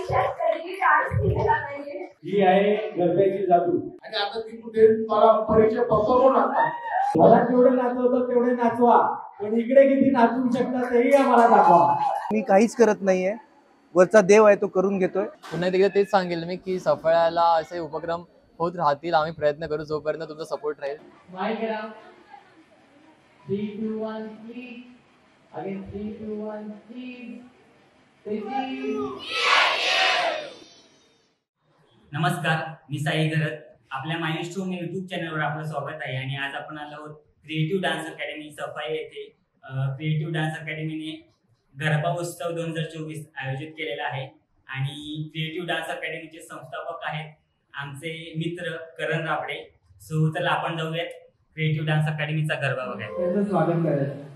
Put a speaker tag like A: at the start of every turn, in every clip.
A: आयुष्यात कधी डान्स केलेला नाहीये.
B: ही आहे गरब्याची जादू.
C: आणि आता ती कुठे मला परीक्षा परफॉर्म असतात.
B: मला जेवढे नाचवतात तेवढे नाचवा, पण इकडे किती नाचू शकतात तेही आम्हाला दाखवा.
D: मी काहीच करत नाहीये, वरचा देव आहे तो करून घेतोय.
E: पुन्हा एकदा तेच सांगेल मी की सफळाला असे उपक्रम होत राहतील. आम्ही प्रयत्न करू जोपर्यंत तुमचा सपोर्ट राहील.
F: माईक करा. 3 2 1 3 अगेन 3 2 1 3.
G: नमस्कार, मी साई गरज. आपल्या माइलस्टोन युट्यूब चॅनलवर आपलं स्वागत आहे. आणि आज आपण आलो आहोत क्रिएटिव्ह डान्स अकॅडमी सफाई येथे. क्रिएटिव्ह डान्स अकॅडमीने गरबा उत्सव 2024 आयोजित केलेला आहे. आणि क्रिएटिव्ह डान्स अकॅडमीचे संस्थापक आहेत आमचे मित्र करण राबडे. सो चला आपण जाऊयात क्रिएटिव्ह डान्स अकॅडमीचा गरबा बघायला.
F: त्यांचं स्वागत करायचं.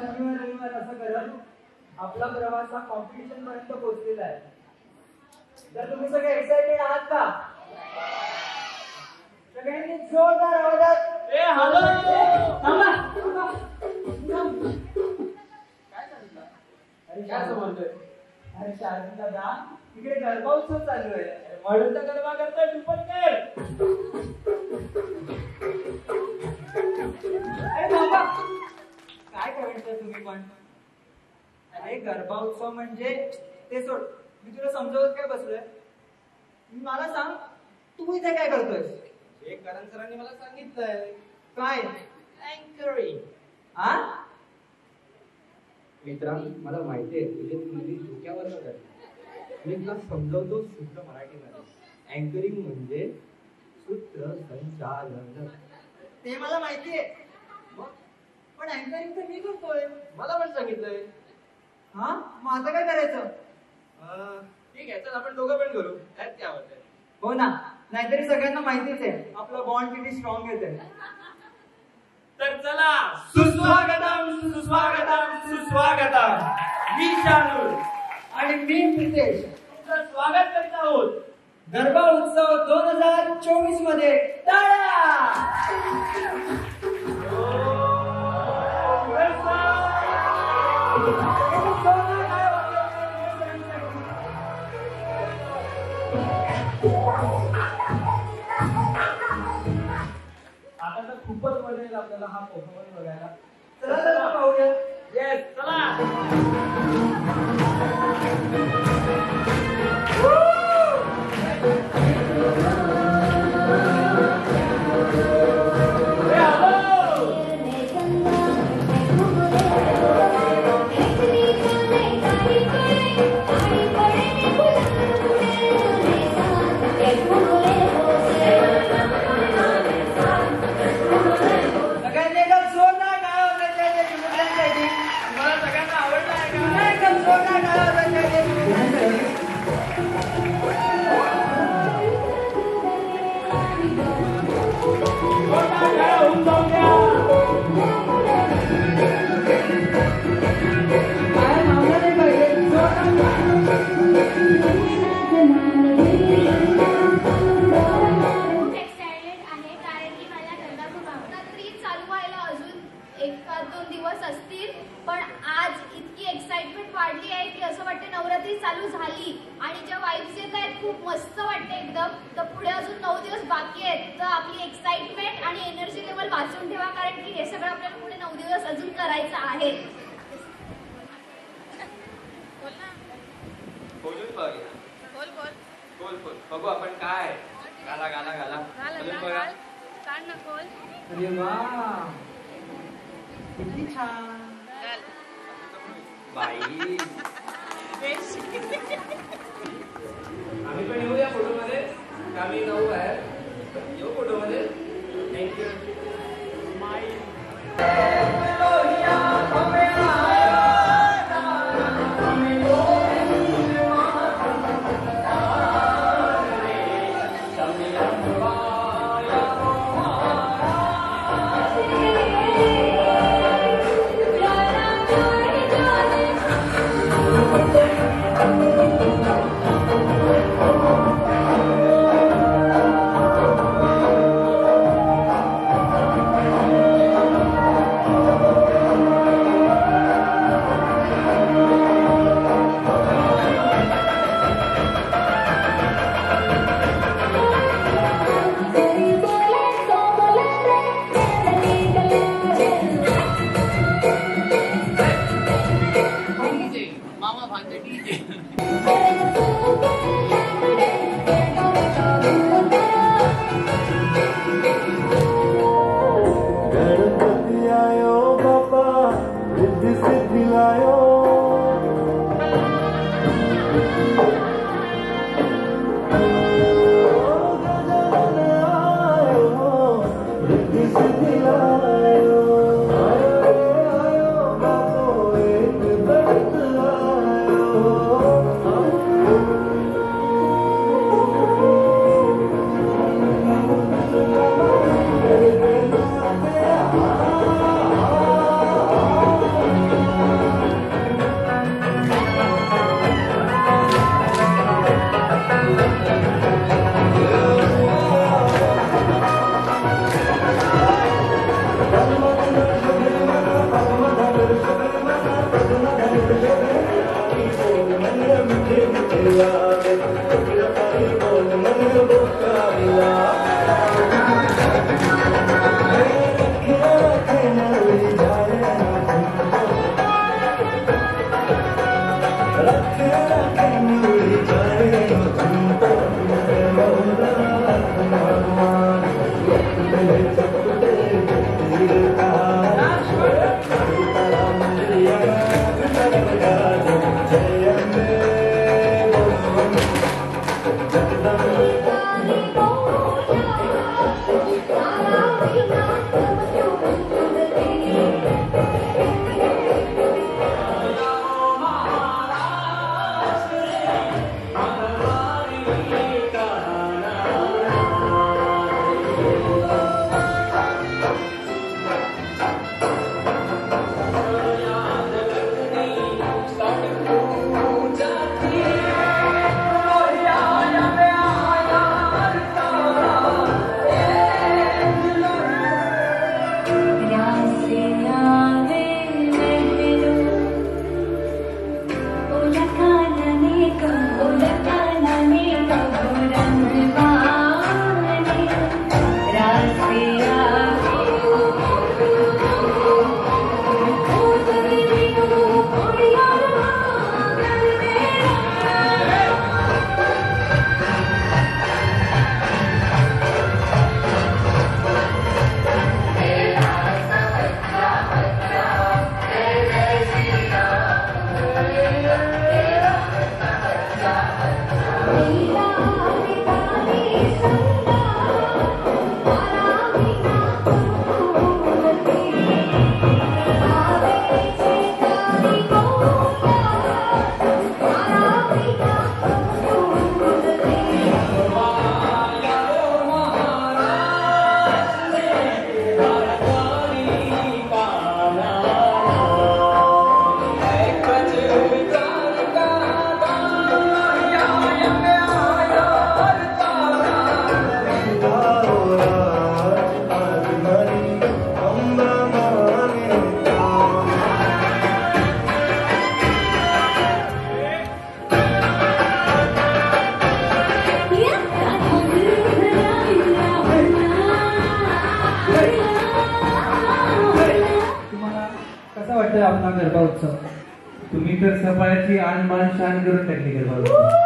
F: शनिवार असं करत आपला प्रवास हा कॉम्पिटिशन पर्यंत पोहोचलेला आहे. तर तुम्ही सगळे एक्साइटेड आहात का? सगळ्यांनी जोरदार आवाजात काय बोलतोय? अरे शारदी दादा, तिकडे गरबा उत्सव चालू आहे म्हणून तर गरबा करतोय. तू पण कर. अरे बाबा, काय करायचं तुम्ही पण? अरे गरबा उत्सव म्हणजे ते सोड, मी तुला समजावत काय बसलोय. मला सांग, तू इथे काय करतोयस?
D: हे करण सरांनी मला सांगितलंय.
F: काय
D: अँकरिंग.
F: हा
D: मित्रा, मला माहितीये तुझे मुली डोक्यावर न. मी तुला समजवतो शुद्ध मराठीमध्ये. अँकरिंग म्हणजे सूत्रसंचालन.
F: ते मला माहितीये, पण अँकरिंग तर मी करतोय.
D: मला पण सांगितलंय.
F: हा, मग आता काय करायचं?
D: ठीक आहे, चल आपण दोघं पण करू. त्यात काय होतंय?
F: हो ना, नाहीतरी सगळ्यांना माहितीच आहे आपला बॉन्ड किती स्ट्रॉंग येते.
B: तर चला, सुस्वागतम सुस्वागतम सुस्वागतम. मी शानूर
F: आणि मी प्रितेश
B: तुमचं स्वागत करत आहोत
F: गरबा उत्सव 2024 मध्ये. टाळ्या!
B: आता तर खूपच मजा येईल आपल्याला हा परफॉर्मन्स बघायला.
F: चला पाहूया.
B: येस, चला.
F: सगळ्यांनी एकदम जोरदार टाळ्या वाजवायच्या आहेत विनोदांसाठी.
B: तुम्हाला सगळ्यांना आवडलं आहे का?
F: पुन्हा एकदम जोरदार टाळ्या वाजवायच्या आहेत विनोदांसाठी.
B: जोरदार टाळ्या होऊन जाऊ द्या.
F: काय मागलं नाही पाहिजे.
A: एक्साइटेड आहे कारण की मला गरबा खूप आवडतो. रात्री चालू व्हायला अजून 1-2 दिवस असतील, पण आज इतकी एक्साइटमेंट वाढली आहे की असं वाटतं नवरात्री चालू झाली. आणि ज्या वाईब्स येत आहेत खूप मस्त वाटते एकदम. तर पुढे अजून 9 दिवस बाकी आहेत. तर आपली एक्साइटमेंट आणि एनर्जी लेवल वाचून ठेवा, कारण की हे सगळं आपल्याला पुढे 9 दिवस अजून करायचं आहे.
D: बघू आपण काय. गाला गाला गाला.
F: अरे वा, किती छान.
D: बाई,
B: आम्ही पण येऊया फोटोमध्ये. आम्ही 9 आहे. येऊ फोटोमध्ये. थँक्यू.
H: वाटतं आपला गरबा उत्सव? तुम्ही तर सफाळ्याची आन मान शान करून टाकली गरबा उत्सव.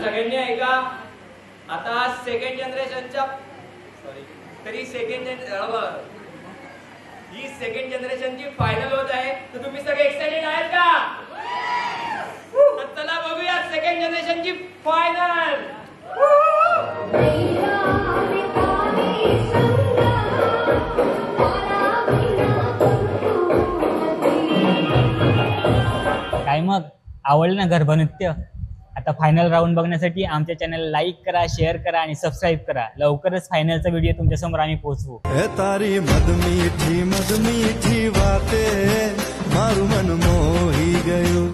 F: सगळ्यांनी ऐका, आता सेकंड जनरेशनच्या ही सेकंड जनरेशनची फायनल होत आहे. तर तुम्ही सगळे एक्साइटेड आहेत का? तर चला बघूया सेकंड जनरेशनची फायनल.
G: काय मग आवडलं ना गरबा नृत्य? आता फायनल राऊंड बघण्यासाठी आमच्या चॅनल लाईक करा, शेअर करा आणि सबस्क्राईब करा. लवकरच फायनलचा व्हिडिओ तुमच्या समोर आम्ही पोहोचवू.
I: तारी मद मीठी बातें मारू मन मोही गयो.